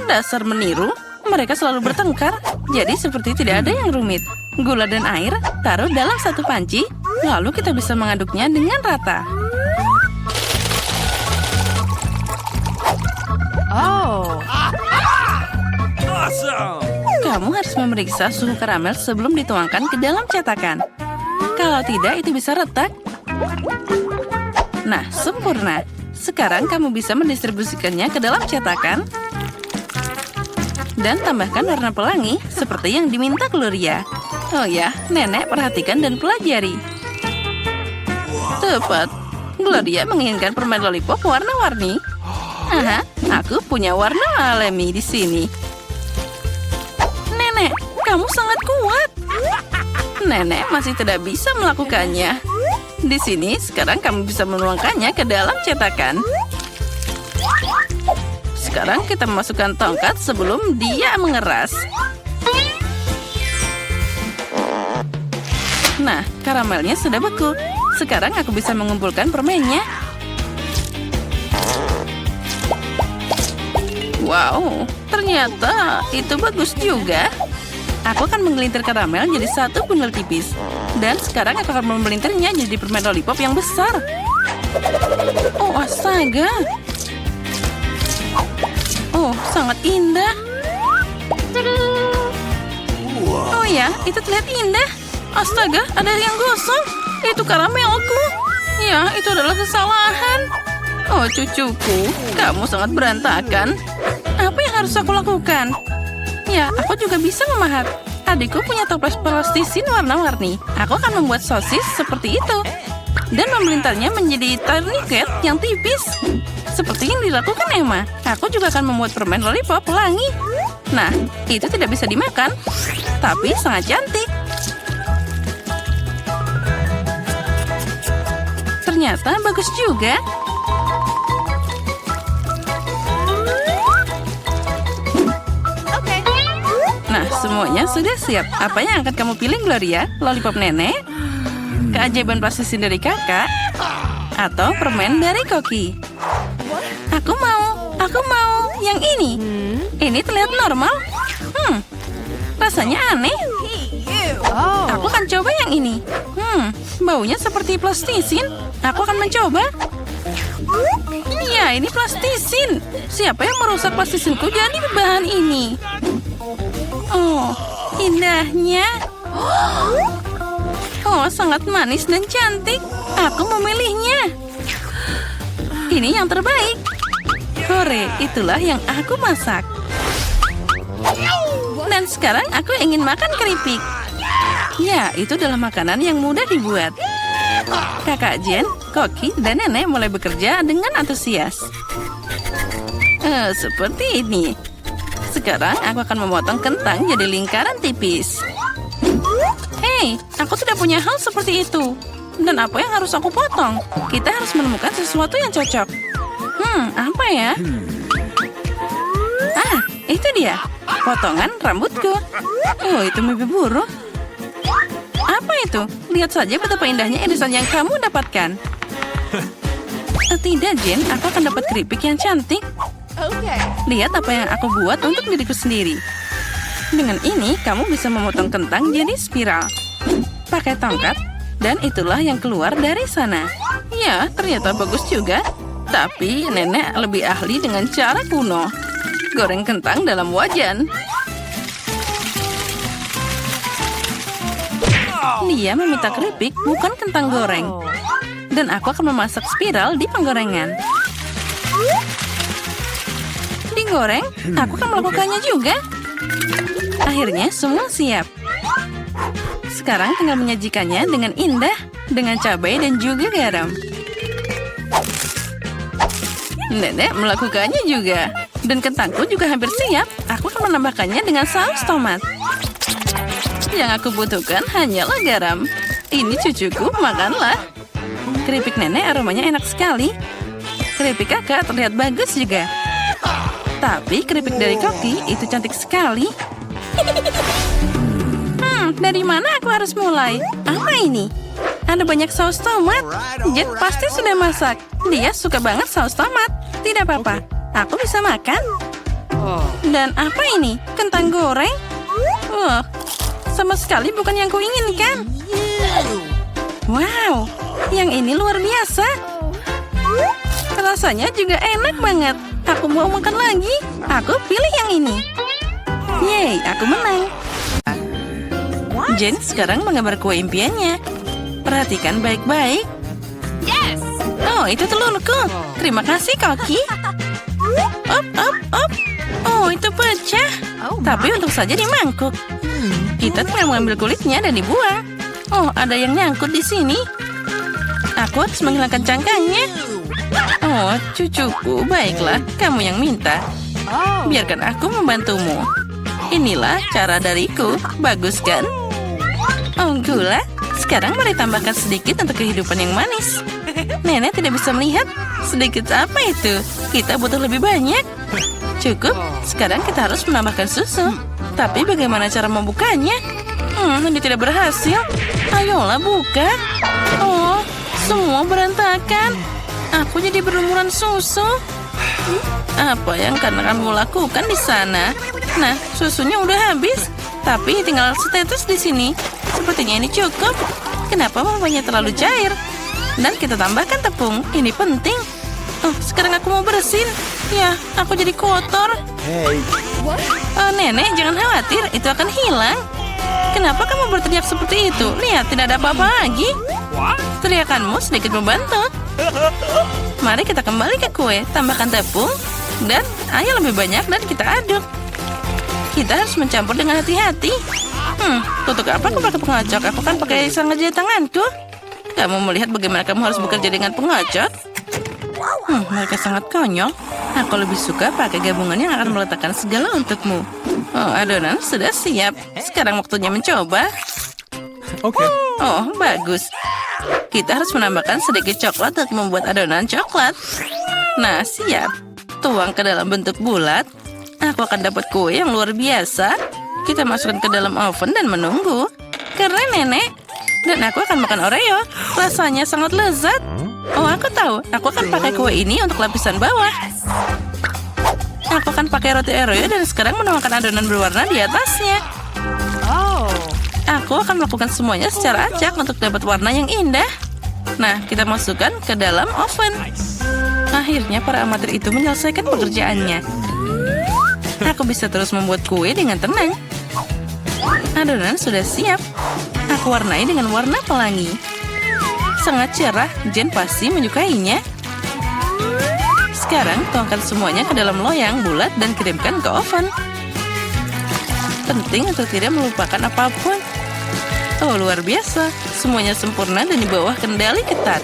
Dasar meniru. Mereka selalu bertengkar. Jadi seperti tidak ada yang rumit. Gula dan air taruh dalam satu panci. Lalu kita bisa mengaduknya dengan rata. Awesome. Kamu harus memeriksa suhu karamel sebelum dituangkan ke dalam cetakan. Kalau tidak, itu bisa retak. Nah, sempurna. Sekarang kamu bisa mendistribusikannya ke dalam cetakan. Dan tambahkan warna pelangi seperti yang diminta Gloria. Oh ya, nenek perhatikan dan pelajari. Tepat. Gloria menginginkan permen lollipop warna-warni. Aha, aku punya warna alami di sini. Nenek, kamu sangat kuat. Nenek masih tidak bisa melakukannya. Di sini, sekarang kamu bisa menuangkannya ke dalam cetakan. Sekarang kita memasukkan tongkat sebelum dia mengeras. Nah, karamelnya sudah beku. Sekarang aku bisa mengumpulkan permennya. Wow, ternyata itu bagus juga. Aku akan menggelintir karamel jadi satu bundel tipis. Dan sekarang aku akan memelintirnya jadi permen lollipop yang besar. Oh, astaga. Oh, sangat indah. Oh ya, itu terlihat indah. Astaga, ada yang gosong. Itu karamelku. Ya, itu adalah kesalahan. Oh, cucuku, kamu sangat berantakan. Apa yang harus aku lakukan? Ya, aku juga bisa memahat. Adikku punya toples plastisin warna-warni. Aku akan membuat sosis seperti itu. Dan memelintarnya menjadi tourniquet yang tipis. Seperti yang dilakukan Emma. Aku juga akan membuat permen lollipop pelangi. Nah, itu tidak bisa dimakan. Tapi sangat cantik. Ternyata bagus juga. Nah, semuanya sudah siap. Apa yang akan kamu pilih, Gloria? Lollipop nenek? Keajaiban plastisin dari kakak? Atau permen dari Koki? Aku mau yang ini. Ini terlihat normal. Rasanya aneh. Aku akan coba yang ini. Baunya seperti plastisin. Aku akan mencoba. Ya, ini plastisin. Siapa yang merusak plastisinku jadi bahan ini? Oh, indahnya. Oh, sangat manis dan cantik. Aku memilihnya. Ini yang terbaik. Hore, itulah yang aku masak. Dan sekarang aku ingin makan keripik. Ya, itu adalah makanan yang mudah dibuat. Kakak Jen, Koki, dan Nenek mulai bekerja dengan antusias. Seperti ini. Sekarang aku akan memotong kentang jadi lingkaran tipis. Hei, aku tidak punya hal seperti itu. Dan apa yang harus aku potong? Kita harus menemukan sesuatu yang cocok. Apa ya? Ah, itu dia. Potongan rambutku. Oh, itu mimpi buruk. Apa itu? Lihat saja betapa indahnya irisan yang kamu dapatkan. Tidak, Jen. Aku akan dapat keripik yang cantik. Lihat apa yang aku buat untuk diriku sendiri. Dengan ini, kamu bisa memotong kentang jadi spiral. Pakai tongkat, dan itulah yang keluar dari sana. Ya, ternyata bagus juga. Tapi nenek lebih ahli dengan cara kuno. Goreng kentang dalam wajan. Dia meminta keripik, bukan kentang goreng. Dan aku akan memasak spiral di penggorengan. Digoreng, aku akan melakukannya juga. Akhirnya semua siap. Sekarang tinggal menyajikannya dengan indah, dengan cabai dan juga garam. Nenek melakukannya juga. Dan kentangku juga hampir siap. Aku akan menambahkannya dengan saus tomat. Yang aku butuhkan hanyalah garam. Ini cucuku, makanlah. Keripik nenek aromanya enak sekali. Keripik kakak terlihat bagus juga. Tapi keripik dari Koki itu cantik sekali. Dari mana aku harus mulai? Apa ini? Ada banyak saus tomat. Jet pasti sudah masak. Dia suka banget saus tomat. Tidak apa-apa, aku bisa makan. Dan apa ini? Kentang goreng? Wah, sama sekali bukan yang kuinginkan. Wow, yang ini luar biasa. Rasanya juga enak banget. Aku mau makan lagi. Aku pilih yang ini. Yeay, aku menang. Jen sekarang menggambar kue impiannya. Perhatikan baik-baik. Oh, itu telurku. Terima kasih, Koki. Oh, itu pecah. Tapi untung saja di mangkuk. Kita tinggal mengambil kulitnya dan dibuang. Oh, ada yang nyangkut di sini. Aku harus menghilangkan cangkangnya. Oh, cucuku, baiklah. Kamu yang minta. Biarkan aku membantumu. Inilah cara dariku. Bagus kan? Oh, gula. Sekarang mari tambahkan sedikit untuk kehidupan yang manis. Nenek tidak bisa melihat. Sedikit apa itu? Kita butuh lebih banyak. Cukup. Sekarang kita harus menambahkan susu. Tapi bagaimana cara membukanya? Ini tidak berhasil. Ayolah buka. Oh, semua berantakan. Aku jadi berlumuran susu. Apa yang akan kamu lakukan di sana? Nah, susunya udah habis. Tapi tinggal setetes di sini. Sepertinya ini cukup. Kenapa mamanya terlalu cair? Dan kita tambahkan tepung. Ini penting. Oh, sekarang aku mau bersin. Ya, aku jadi kotor. Oh, Nenek, jangan khawatir. Itu akan hilang. Kenapa kamu berteriak seperti itu? Lihat, tidak ada apa-apa lagi. Teriakanmu sedikit membantu. Mari kita kembali ke kue. Tambahkan tepung dan air lebih banyak dan kita aduk. Kita harus mencampur dengan hati-hati. Untuk apa aku pakai pengocok? Aku kan pakai sangat jari tanganku. Kamu melihat bagaimana kamu harus bekerja dengan pengocok? Mereka sangat konyol. Aku lebih suka pakai gabungan yang akan meletakkan segala untukmu. Oh, adonan sudah siap. Sekarang waktunya mencoba. Okay. Oh, bagus. Kita harus menambahkan sedikit coklat untuk membuat adonan coklat. Nah, siap. Tuang ke dalam bentuk bulat. Aku akan dapat kue yang luar biasa. Kita masukkan ke dalam oven dan menunggu. Keren, Nenek. Dan aku akan makan Oreo. Rasanya sangat lezat. Oh, aku tahu. Aku akan pakai kue ini untuk lapisan bawah. Aku akan pakai roti Oreo dan sekarang menuangkan adonan berwarna di atasnya. Aku akan melakukan semuanya secara acak untuk dapat warna yang indah. Nah, kita masukkan ke dalam oven. Akhirnya para amatir itu menyelesaikan pekerjaannya. Aku bisa terus membuat kue dengan tenang. Adonan sudah siap. Aku warnai dengan warna pelangi. Sangat cerah, Jen pasti menyukainya. Sekarang tuangkan semuanya ke dalam loyang bulat dan kirimkan ke oven. Penting untuk tidak melupakan apapun. Oh, luar biasa. Semuanya sempurna dan di bawah kendali ketat.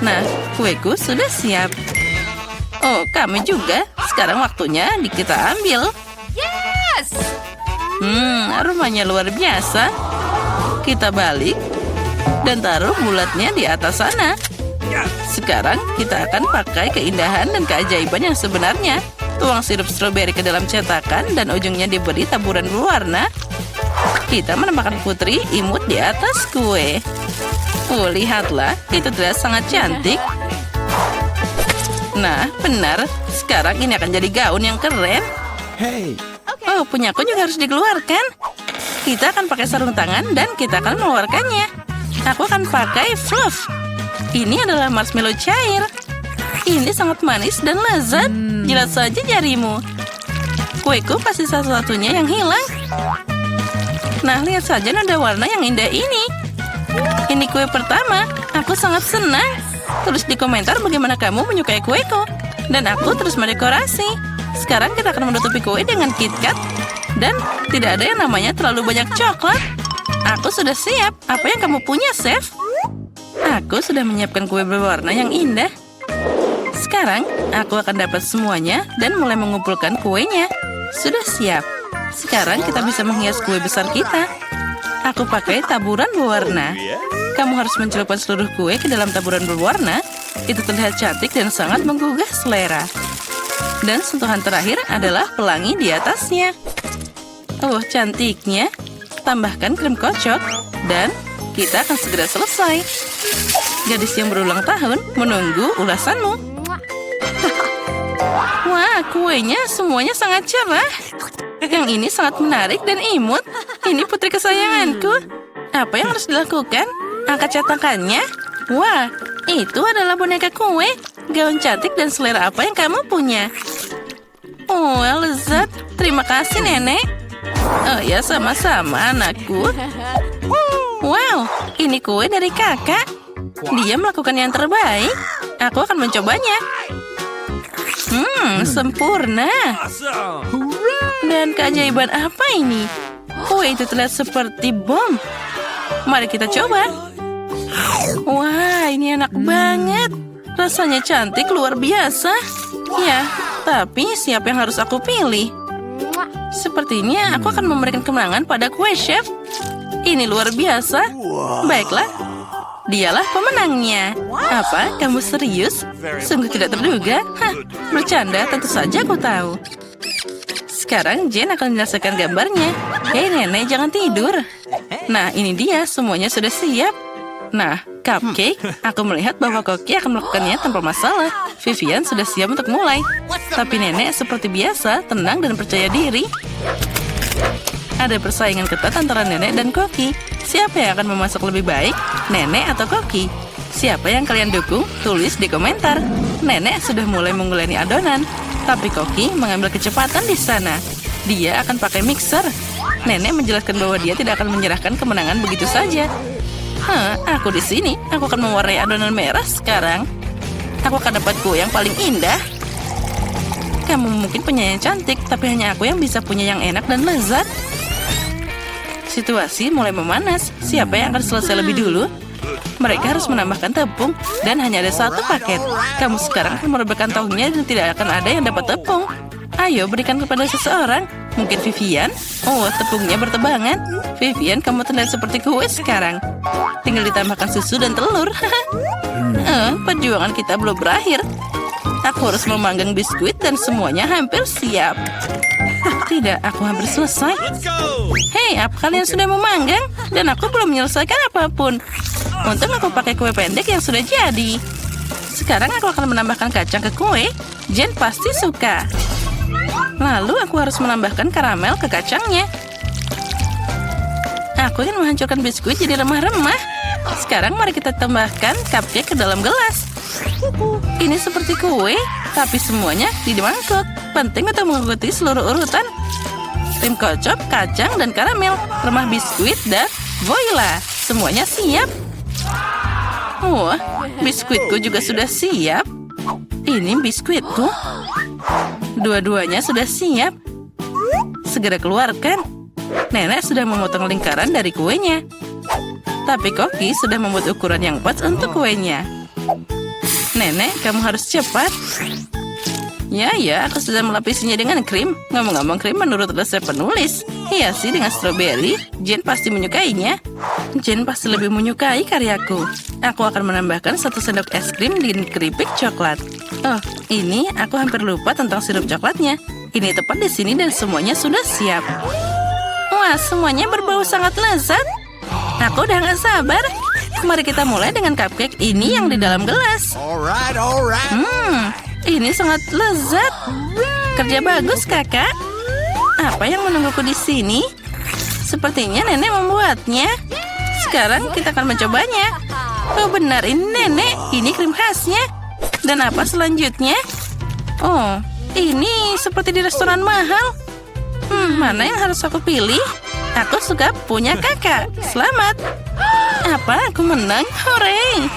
Nah, kueku sudah siap. Oh, kami juga. Sekarang waktunya kita ambil. Yes! Aromanya luar biasa. Kita balik dan taruh bulatnya di atas sana. Sekarang kita akan pakai keindahan dan keajaiban yang sebenarnya. Tuang sirup stroberi ke dalam cetakan dan ujungnya diberi taburan berwarna. Kita menambahkan putri imut di atas kue. Oh, lihatlah. Itu terlihat sangat cantik. Nah, benar. Sekarang ini akan jadi gaun yang keren. Hey. Oh, punyaku juga harus dikeluarkan. Kita akan pakai sarung tangan dan kita akan mengeluarkannya. Aku akan pakai fluff. Ini adalah marshmallow cair. Ini sangat manis dan lezat. Jilat saja jarimu. Kueku pasti satu-satunya yang hilang. Nah, lihat saja nada warna yang indah ini. Ini kue pertama. Aku sangat senang. Tulis di komentar bagaimana kamu menyukai kueku. Dan aku terus mendekorasi. Sekarang kita akan menutupi kue dengan KitKat. Dan tidak ada yang namanya terlalu banyak coklat. Aku sudah siap. Apa yang kamu punya, Chef? Aku sudah menyiapkan kue berwarna yang indah. Sekarang, aku akan dapat semuanya dan mulai mengumpulkan kuenya. Sudah siap. Sekarang kita bisa menghias kue besar kita. Aku pakai taburan berwarna. Kamu harus mencelupkan seluruh kue ke dalam taburan berwarna. Itu terlihat cantik dan sangat menggugah selera. Dan sentuhan terakhir adalah pelangi di atasnya. Oh, cantiknya. Tambahkan krim kocok. Dan kita akan segera selesai. Gadis yang berulang tahun menunggu ulasanmu. Wah, kuenya semuanya sangat cerah. Yang ini sangat menarik dan imut. Ini putri kesayanganku. Apa yang harus dilakukan? Angkat cetakannya. Wah, itu adalah boneka kue. Gaun cantik dan selera apa yang kamu punya? Oh, lezat. Terima kasih, Nenek. Oh ya, sama-sama, anakku. Wow, ini kue dari kakak. Dia melakukan yang terbaik. Aku akan mencobanya. Sempurna. Awesome. Dan keajaiban apa ini? Kue itu terlihat seperti bom. Mari kita coba. Wah, ini enak banget. Rasanya cantik luar biasa. Ya, tapi siapa yang harus aku pilih? Sepertinya aku akan memberikan kemenangan pada kue, Chef. Ini luar biasa. Baiklah, dialah pemenangnya. Apa? Kamu serius? Sungguh tidak terduga. Hah, bercanda, tentu saja aku tahu. Sekarang Jen akan menyelesaikan gambarnya. Hei Nenek, jangan tidur. Nah, ini dia, semuanya sudah siap. Nah, cupcake, aku melihat bahwa Koki akan melakukannya tanpa masalah. Vivian sudah siap untuk mulai. Tapi Nenek seperti biasa, tenang dan percaya diri. Ada persaingan ketat antara Nenek dan Koki. Siapa yang akan memasak lebih baik, Nenek atau Koki? Siapa yang kalian dukung? Tulis di komentar. Nenek sudah mulai menguleni adonan, tapi Koki mengambil kecepatan di sana. Dia akan pakai mixer. Nenek menjelaskan bahwa dia tidak akan menyerahkan kemenangan begitu saja. Aku di sini. Aku akan mewarnai adonan merah sekarang. Aku akan dapat kue yang paling indah. Kamu mungkin punya yang cantik, tapi hanya aku yang bisa punya yang enak dan lezat. Situasi mulai memanas. Siapa yang akan selesai lebih dulu? Mereka harus menambahkan tepung dan hanya ada satu paket. Kamu sekarang akan merebahkan tahunya dan tidak akan ada yang dapat tepung. Ayo berikan kepada seseorang. Mungkin Vivian? Oh, tepungnya bertebangan. Vivian, kamu terlihat seperti kue sekarang. Tinggal ditambahkan susu dan telur. Perjuangan kita belum berakhir. Aku harus memanggang biskuit dan semuanya hampir siap. Tidak, aku hampir selesai. Hei, apa kalian sudah memanggang? Dan aku belum menyelesaikan apapun. Untung aku pakai kue pendek yang sudah jadi. Sekarang aku akan menambahkan kacang ke kue. Jen pasti suka. Lalu aku harus menambahkan karamel ke kacangnya. Aku ingin menghancurkan biskuit jadi remah-remah. Sekarang mari kita tambahkan cupcake ke dalam gelas. Ini seperti kue, tapi semuanya di mangkok. Penting untuk mengikuti seluruh urutan. Krim kocok, kacang, dan karamel. Remah biskuit, dan voila. Semuanya siap. Wah, biskuitku juga sudah siap. Ini biskuitku. Dua-duanya sudah siap. Segera keluarkan. Nenek sudah memotong lingkaran dari kuenya. Tapi Koki sudah membuat ukuran yang pas untuk kuenya. Nenek, kamu harus cepat. Ya, aku sudah melapisinya dengan krim. Ngomong-ngomong krim menurut resep penulis. Hiasi dengan stroberi. Jen pasti menyukainya. Jen pasti lebih menyukai karyaku. Aku akan menambahkan 1 sendok es krim di keripik coklat. Oh, ini aku hampir lupa tentang sirup coklatnya. Ini tepat di sini dan semuanya sudah siap. Wah, semuanya berbau sangat lezat. Aku udah gak sabar. Mari kita mulai dengan cupcake ini yang di dalam gelas. Ini sangat lezat. Kerja bagus, kakak. Apa yang menungguku di sini? Sepertinya nenek membuatnya. Sekarang kita akan mencobanya. Oh benar, ini nenek. Ini krim khasnya. Dan apa selanjutnya? Oh, ini seperti di restoran mahal. Mana yang harus aku pilih? Aku suka punya kakak. Selamat. Apa? Aku menang? Hore!